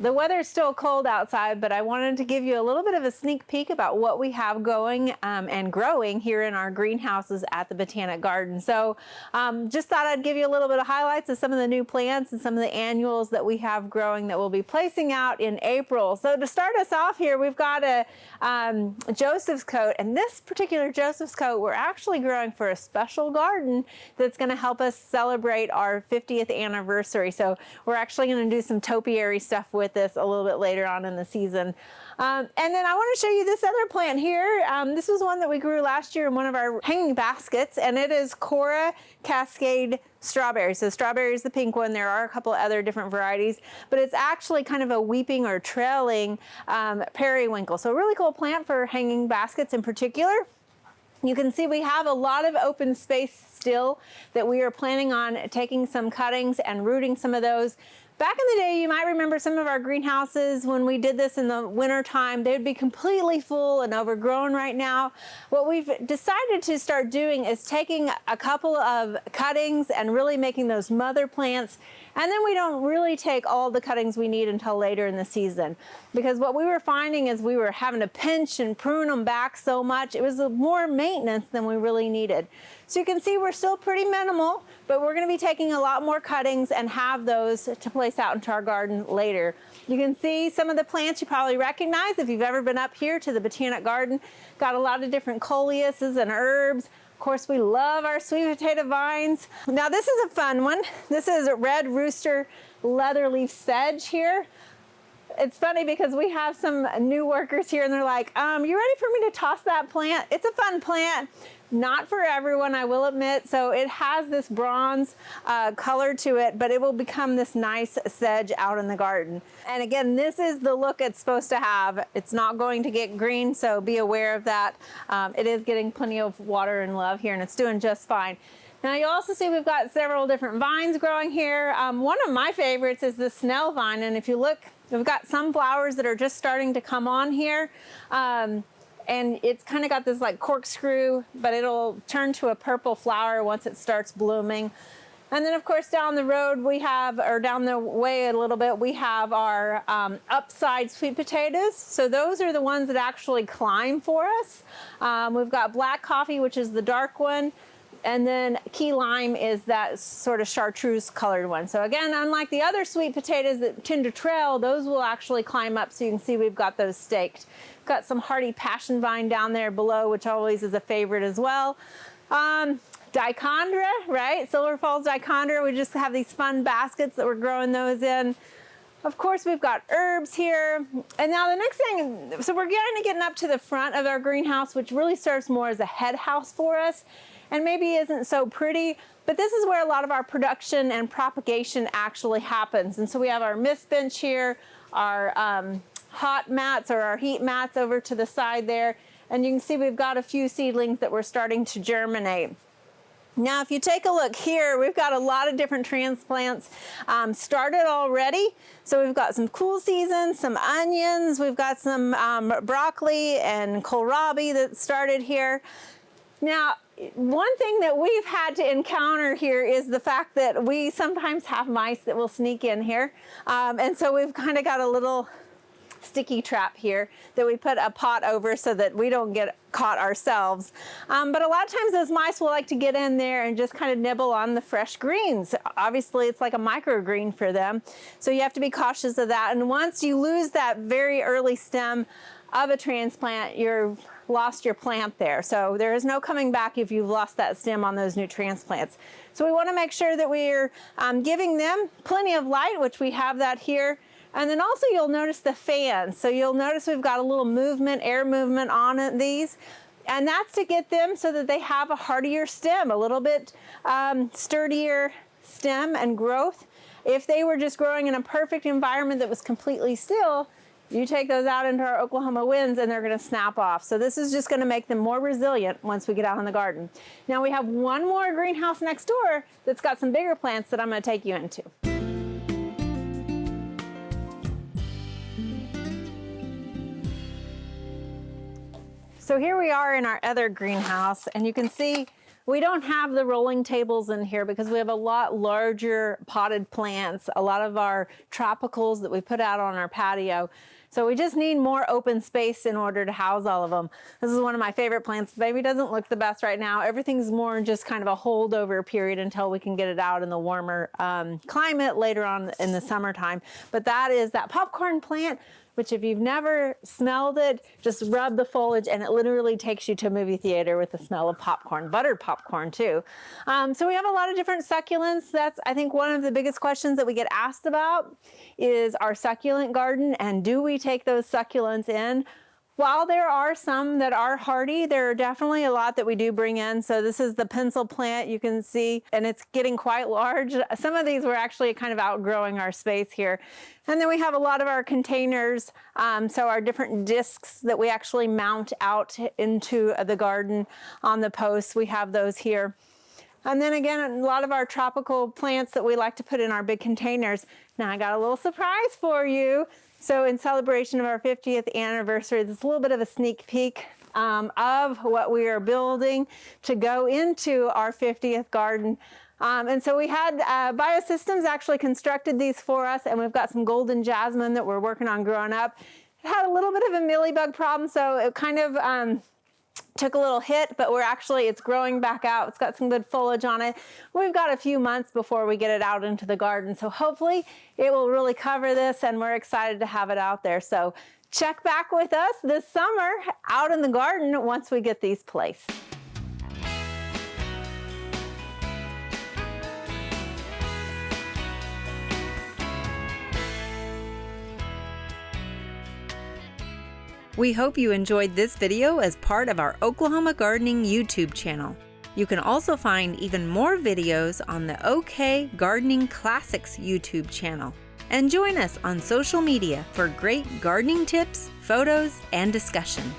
The weather's still cold outside, but I wanted to give you a little bit of a sneak peek about what we have going and growing here in our greenhouses at the Botanic Garden. So just thought I'd give you a little bit of highlights of some of the new plants and some of the annuals that we have growing that we'll be placing out in April. So to start us off here, we've got a Joseph's coat, and this particular Joseph's coat we're actually growing for a special garden that's going to help us celebrate our 50th anniversary. So we're actually going to do some topiary stuff with this a little bit later on in the season. And then I want to show you this other plant here. This was one that we grew last year in one of our hanging baskets, and it is Cora Cascade strawberry. So strawberry is the pink one. There are a couple other different varieties, but it's actually kind of a weeping or trailing periwinkle. So a really cool plant for hanging baskets in particular. You can see we have a lot of open space still that we are planning on taking some cuttings and rooting some of those. Back in the day, you might remember some of our greenhouses when we did this in the winter time, they'd be completely full and overgrown right now. What we've decided to start doing is taking a couple of cuttings and really making those mother plants. And then we don't really take all the cuttings we need until later in the season. Because what we were finding is we were having to pinch and prune them back so much. It was more maintenance than we really needed. So you can see we're still pretty minimal, but we're going to be taking a lot more cuttings and have those to place out into our garden later. You can see some of the plants you probably recognize if you've ever been up here to the Botanic Garden. Got a lot of different coleuses and herbs. Of course, we love our sweet potato vines. Now this is a fun one. This is a red rooster leatherleaf sedge here. It's funny because we have some new workers here and they're like, you ready for me to toss that plant? It's a fun plant. Not for everyone, I will admit. So it has this bronze color to it, but it will become this nice sedge out in the garden. And again, this is the look it's supposed to have. It's not going to get green, so be aware of that. It is getting plenty of water and love here, and it's doing just fine. Now you also see we've got several different vines growing here. One of my favorites is the Snell vine, and if you look, we've got some flowers that are just starting to come on here. And it's kind of got this like corkscrew, but it'll turn to a purple flower once it starts blooming. And then of course down the road we have, or down the way a little bit, we have our upside sweet potatoes. So those are the ones that actually climb for us. We've got black coffee, which is the dark one. And then key lime is that sort of chartreuse colored one. So again, unlike the other sweet potatoes that tend to trail, those will actually climb up. So you can see we've got those staked. Got some hardy passion vine down there below, which always is a favorite as well. Dichondra, right? Silver Falls dichondra. We just have these fun baskets that we're growing those in. Of course, we've got herbs here. And now the next thing, so we're getting up to the front of our greenhouse, which really serves more as a head house for us. And maybe isn't so pretty, but this is where a lot of our production and propagation actually happens. And so we have our mist bench here, our hot mats or our heat mats over to the side there. And you can see we've got a few seedlings that we're starting to germinate. Now, if you take a look here, we've got a lot of different transplants started already. So we've got some cool seasons, some onions, we've got some broccoli and kohlrabi that started here. Now, one thing that we've had to encounter here is the fact that we sometimes have mice that will sneak in here. And so we've kind of got a little sticky trap here that we put a pot over so that we don't get caught ourselves. But a lot of times those mice will like to get in there and just kind of nibble on the fresh greens. Obviously, it's like a microgreen for them. So you have to be cautious of that. And once you lose that very early stem of a transplant, you've lost your plant there. So there is no coming back if you've lost that stem on those new transplants. So we want to make sure that we're giving them plenty of light, which we have that here. And then also you'll notice the fans. So you'll notice we've got a little movement, air movement on these. And that's to get them so that they have a hardier stem, a little bit sturdier stem and growth. If they were just growing in a perfect environment that was completely still, you take those out into our Oklahoma winds and they're going to snap off. So this is just going to make them more resilient once we get out in the garden. Now we have one more greenhouse next door that's got some bigger plants that I'm going to take you into. So here we are in our other greenhouse, and you can see We don't have the rolling tables in here because we have a lot larger potted plants, a lot of our tropicals that we put out on our patio. So we just need more open space in order to house all of them. This is one of my favorite plants. Maybe doesn't look the best right now. Everything's more just kind of a holdover period until we can get it out in the warmer climate later on in the summertime. But that is that popcorn plant, which if you've never smelled it, just rub the foliage and it literally takes you to a movie theater with the smell of popcorn, buttered popcorn too. So we have a lot of different succulents. That's, I think, one of the biggest questions that we get asked about is our succulent garden, and do we take those succulents in? While there are some that are hardy, there are definitely a lot that we do bring in. So this is the pencil plant, you can see, and it's getting quite large. Some of these were actually kind of outgrowing our space here. And then we have a lot of our containers, so our different discs that we actually mount out into the garden on the posts. We have those here. And then again, a lot of our tropical plants that we like to put in our big containers. Now I got a little surprise for you. So in celebration of our 50th anniversary, this is a little bit of a sneak peek of what we are building to go into our 50th garden. And so we had Biosystems actually constructed these for us, and we've got some golden jasmine that we're working on growing up. It had a little bit of a mealybug problem, so it kind of took a little hit, but it's growing back out. It's got some good foliage on it. We've got a few months before we get it out into the garden. So hopefully it will really cover this, and we're excited to have it out there. So check back with us this summer out in the garden once we get these placed. We hope you enjoyed this video as part of our Oklahoma Gardening YouTube channel. You can also find even more videos on the OK Gardening Classics YouTube channel. And join us on social media for great gardening tips, photos, and discussion.